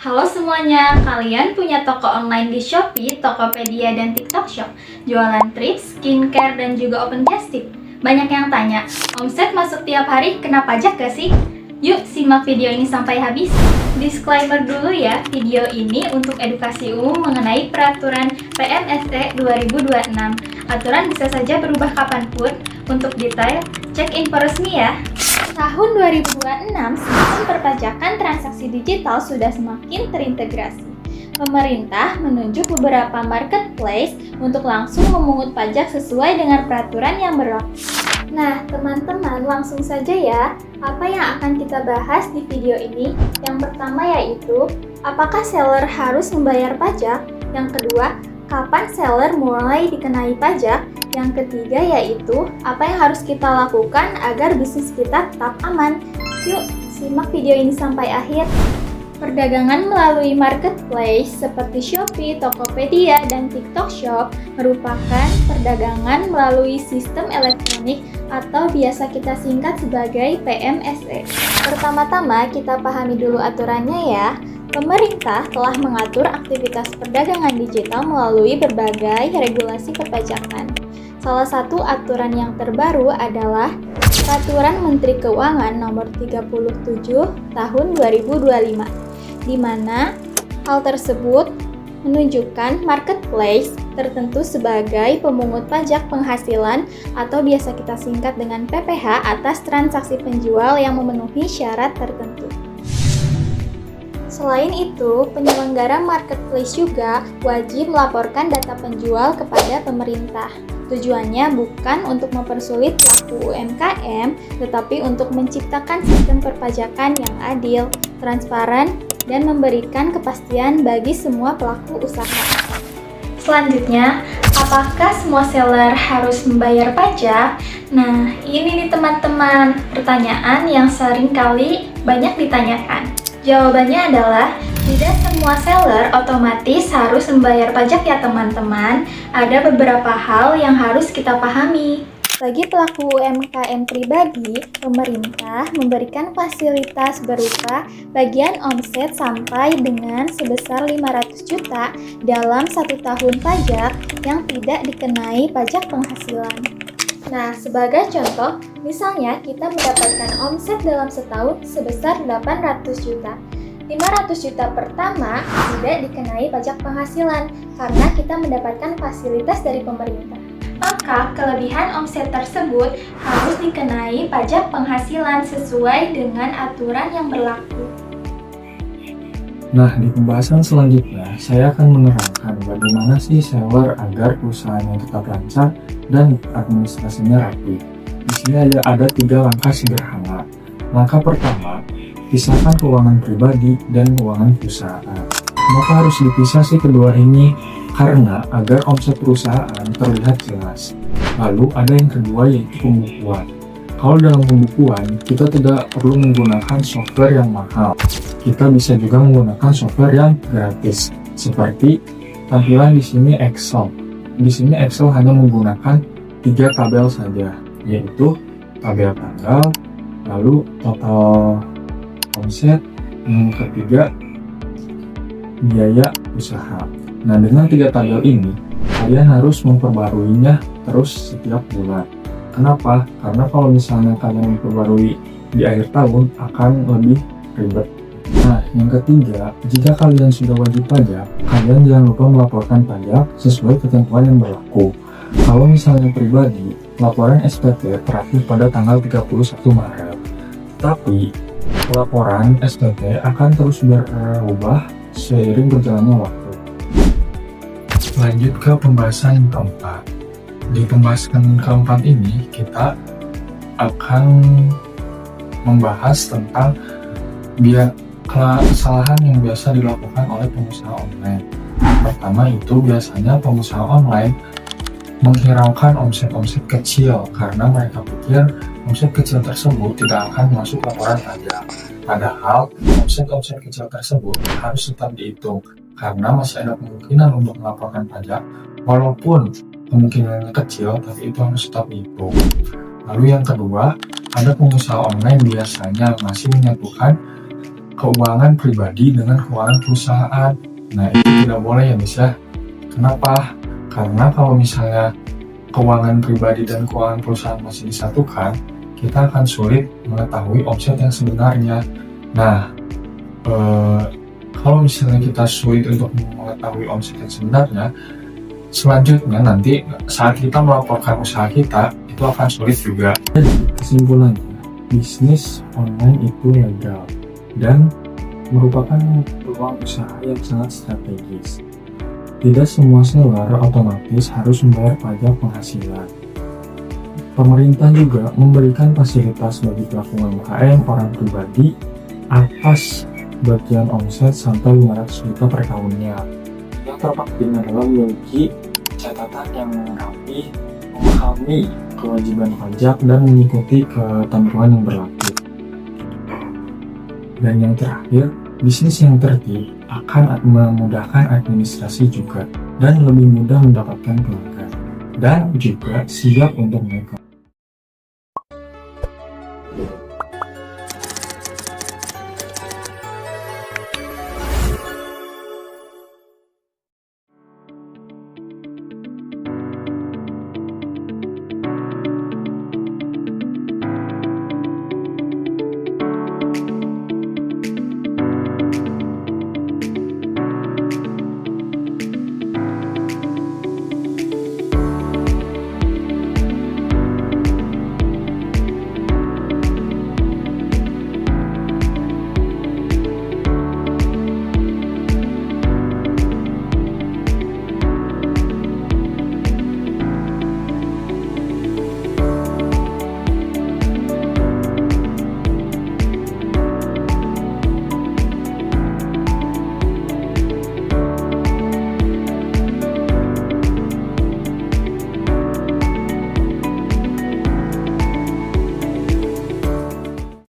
Halo semuanya, kalian punya toko online di Shopee, Tokopedia, dan TikTok Shop, jualan trips, skincare, dan juga open casting. Banyak yang tanya, omset masuk tiap hari kena pajak gak sih? Yuk simak video ini sampai habis. Disclaimer dulu ya, video ini untuk edukasi umum mengenai peraturan PMSE 2026. Aturan bisa saja berubah kapanpun. Untuk detail, cek info resmi ya. Tahun 2026, sistem perpajakan transaksi digital sudah semakin terintegrasi. Pemerintah menunjuk beberapa marketplace untuk langsung memungut pajak sesuai dengan peraturan yang berlaku. Nah, teman-teman, langsung saja ya. Apa yang akan kita bahas di video ini? Yang pertama yaitu, apakah seller harus membayar pajak? Yang kedua, kapan seller mulai dikenai pajak? Yang ketiga yaitu, apa yang harus kita lakukan agar bisnis kita tetap aman? Yuk, simak video ini sampai akhir. Perdagangan melalui marketplace seperti Shopee, Tokopedia, dan TikTok Shop merupakan perdagangan melalui sistem elektronik atau biasa kita singkat sebagai PMSE. Pertama-tama kita pahami dulu aturannya ya. Pemerintah telah mengatur aktivitas perdagangan digital melalui berbagai regulasi perpajakan. Salah satu aturan yang terbaru adalah Peraturan Menteri Keuangan Nomor 37 Tahun 2025, di mana hal tersebut menunjukkan marketplace tertentu sebagai pemungut pajak penghasilan atau biasa kita singkat dengan PPH atas transaksi penjual yang memenuhi syarat tertentu. Selain itu, penyelenggara marketplace juga wajib melaporkan data penjual kepada pemerintah. Tujuannya bukan untuk mempersulit pelaku UMKM, tetapi untuk menciptakan sistem perpajakan yang adil, transparan, dan memberikan kepastian bagi semua pelaku usaha. Selanjutnya, apakah semua seller harus membayar pajak? Nah, ini nih teman-teman, pertanyaan yang sering kali banyak ditanyakan. Jawabannya adalah, tidak semua seller otomatis harus membayar pajak ya teman-teman. Ada beberapa hal yang harus kita pahami. Bagi pelaku UMKM pribadi, pemerintah memberikan fasilitas berupa bagian omset sampai dengan sebesar 500 juta dalam 1 tahun pajak yang tidak dikenai pajak penghasilan. Nah, sebagai contoh, misalnya kita mendapatkan omset dalam setahun sebesar 800 juta. 500 juta pertama tidak dikenai pajak penghasilan karena kita mendapatkan fasilitas dari pemerintah. Maka kelebihan omset tersebut harus dikenai pajak penghasilan sesuai dengan aturan yang berlaku. Nah, di pembahasan selanjutnya, saya akan menerangkan bagaimana sih seller agar perusahaannya tetap lancar dan administrasinya rapi. Di sini ada 3 langkah sederhana. Langkah pertama, pisahkan keuangan pribadi dan keuangan perusahaan. Kenapa harus dipisah sih kedua ini? Karena agar omset perusahaan terlihat jelas. Lalu ada yang kedua yaitu pembukuan. Kalau dalam pembukuan, kita tidak perlu menggunakan software yang mahal. Kita bisa juga menggunakan software yang gratis, seperti tampilan di sini Excel. Di sini Excel hanya menggunakan 3 tabel saja, yaitu tabel tanggal, lalu total omset, yang ketiga biaya usaha. Nah, dengan 3 tabel ini, kalian harus memperbaruinya terus setiap bulan. Kenapa? Karena kalau misalnya kalian memperbarui di akhir tahun akan lebih ribet. Nah, yang ketiga, jika kalian sudah wajib pajak, kalian jangan lupa melaporkan pajak sesuai ketentuan yang berlaku. Kalau misalnya pribadi, laporan SPT terakhir pada tanggal 31 Maret. Tapi, laporan SPT akan terus berubah seiring berjalannya waktu. Lanjut ke pembahasan keempat. Di pembahasan keempat ini kita akan membahas tentang kesalahan yang biasa dilakukan oleh pengusaha online. Pertama itu biasanya pengusaha online menghiraukan omset-omset kecil karena mereka pikir omset kecil tersebut tidak akan masuk laporan pajak. Padahal omset-omset kecil tersebut harus tetap dihitung karena masih ada kemungkinan untuk melaporkan pajak walaupun kemungkinannya kecil, tapi itu harus tetap dihitung. Lalu yang kedua, ada pengusaha online biasanya masih menyatukan keuangan pribadi dengan keuangan perusahaan. Nah, itu tidak boleh ya guys ya. Kenapa? Karena kalau misalnya keuangan pribadi dan keuangan perusahaan masih disatukan, kita akan sulit mengetahui omset yang sebenarnya. Nah, kalau misalnya kita sulit untuk mengetahui omset yang sebenarnya, selanjutnya nanti saat kita melaporkan usaha kita, itu akan sulit juga. Jadi, kesimpulannya, bisnis online itu legal dan merupakan peluang usaha yang sangat strategis. Tidak semua seller otomatis harus membayar pajak penghasilan. Pemerintah juga memberikan fasilitas bagi pelaku UMKM orang pribadi atas bagian omset sampai 500 juta per tahunnya. Yang terpenting adalah memiliki catatan yang rapi, memahami kewajiban pajak, dan mengikuti ketentuan yang berlaku. Dan yang terakhir, bisnis yang tertib akan memudahkan administrasi juga dan lebih mudah mendapatkan pelanggan dan juga siap untuk mereka.